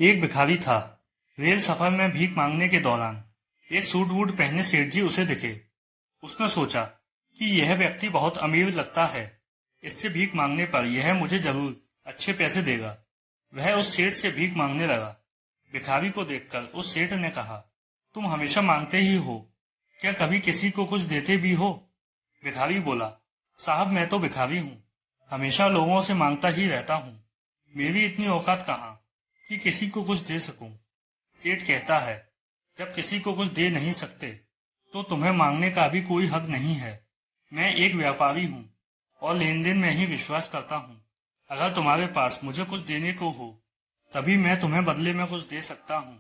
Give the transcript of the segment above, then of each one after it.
एक भिखारी था। रेल सफर में भीख मांगने के दौरान एक सूट वूट पहने सेठ जी उसे दिखे। उसने सोचा कि यह व्यक्ति बहुत अमीर लगता है, इससे भीख मांगने पर यह मुझे जरूर अच्छे पैसे देगा। वह उस सेठ से भीख मांगने लगा। भिखारी को देखकर उस सेठ ने कहा, तुम हमेशा मांगते ही हो, क्या कभी किसी को कुछ देते भी हो? भिखारी बोला, साहब मैं तो भिखारी हूँ, हमेशा लोगों से मांगता ही रहता हूँ। मेरी इतनी औकात कहाँ कि किसी को कुछ दे सकूं। सेठ कहता है, जब किसी को कुछ दे नहीं सकते तो तुम्हें मांगने का भी कोई हक नहीं है। मैं एक व्यापारी हूँ और लेन देन में ही विश्वास करता हूँ। अगर तुम्हारे पास मुझे कुछ देने को हो तभी मैं तुम्हें बदले में कुछ दे सकता हूँ।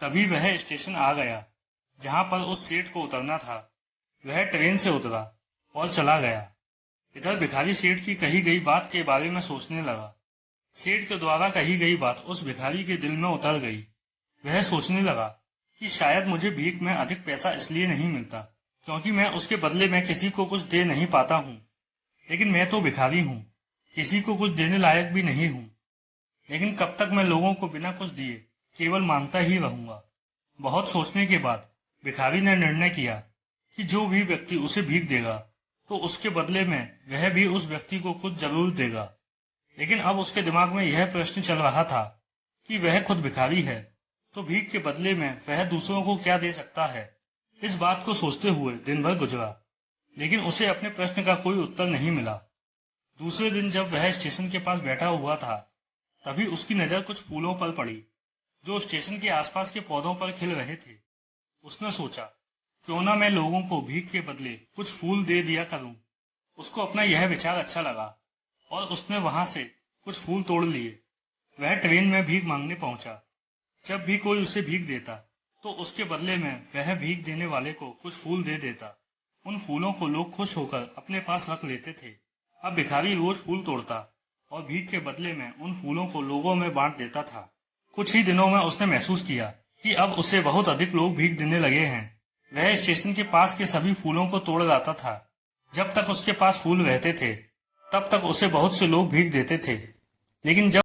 तभी वह स्टेशन आ गया जहाँ पर उस सेठ को उतरना था। वह ट्रेन से उतरा और चला गया। इधर भिखारी सेठ की कही गई बात के बारे में सोचने लगा। सेठ के द्वारा कही गई बात उस भिखारी के दिल में उतर गई। वह सोचने लगा कि शायद मुझे भीख में अधिक पैसा इसलिए नहीं मिलता क्योंकि मैं उसके बदले में किसी को कुछ दे नहीं पाता हूँ। लेकिन मैं तो भिखारी हूँ, किसी को कुछ देने लायक भी नहीं हूँ। लेकिन कब तक मैं लोगों को बिना कुछ दिए केवल मांगता ही रहूंगा। बहुत सोचने के बाद भिखारी ने निर्णय किया कि जो भी व्यक्ति उसे भीख देगा तो उसके बदले में वह भी उस व्यक्ति को कुछ जरूर देगा। लेकिन अब उसके दिमाग में यह प्रश्न चल रहा था कि वह खुद भिखारी है तो भीख के बदले में वह दूसरों को क्या दे सकता है। इस बात को सोचते हुए दिन भर गुजरा, लेकिन उसे अपने प्रश्न का कोई उत्तर नहीं मिला। दूसरे दिन जब वह स्टेशन के पास बैठा हुआ था तभी उसकी नजर कुछ फूलों पर पड़ी जो स्टेशन के आसपास के पौधों पर खिल रहे थे। उसने सोचा, क्यों ना मैं लोगों को भीख के बदले कुछ फूल दे दिया करूं। उसको अपना यह विचार अच्छा लगा और उसने वहां से कुछ फूल तोड़ लिए। वह ट्रेन में भीख मांगने पहुंचा। जब भी कोई उसे भीख देता तो उसके बदले में वह भीख देने वाले को कुछ फूल दे देता। उन फूलों को लोग खुश होकर अपने पास रख लेते थे। अब भिखारी रोज फूल तोड़ता और भीख के बदले में उन फूलों को लोगों में बांट देता था। कुछ ही दिनों में उसने महसूस किया कि अब उसे बहुत अधिक लोग भीख देने लगे हैं। वह स्टेशन के पास के सभी फूलों को तोड़ लाता था। जब तक उसके पास फूल रहते थे तब तक उसे बहुत से लोग भीख देते थे। लेकिन जब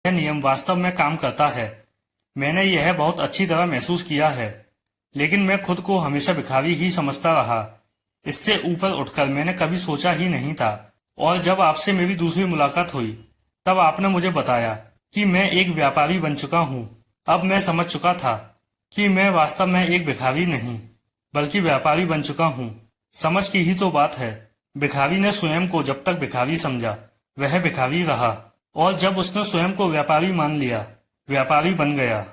यह नियम वास्तव में काम करता है। मैंने यह बहुत अच्छी तरह महसूस किया है, लेकिन मैं खुद को हमेशा भिखारी ही समझता रहा। इससे ऊपर उठकर मैंने कभी सोचा ही नहीं था, और जब आपसे मेरी दूसरी मुलाकात हुई तब आपने मुझे बताया कि मैं एक व्यापारी बन चुका हूँ। अब मैं समझ चुका था कि मैं वास्तव में एक भिखारी नहीं बल्कि व्यापारी बन चुका हूँ। समझ की ही तो बात है। भिखारी ने स्वयं को जब तक भिखारी समझा वह भिखारी रहा, और जब उसने स्वयं को व्यापारी मान लिया व्यापारी बन गया।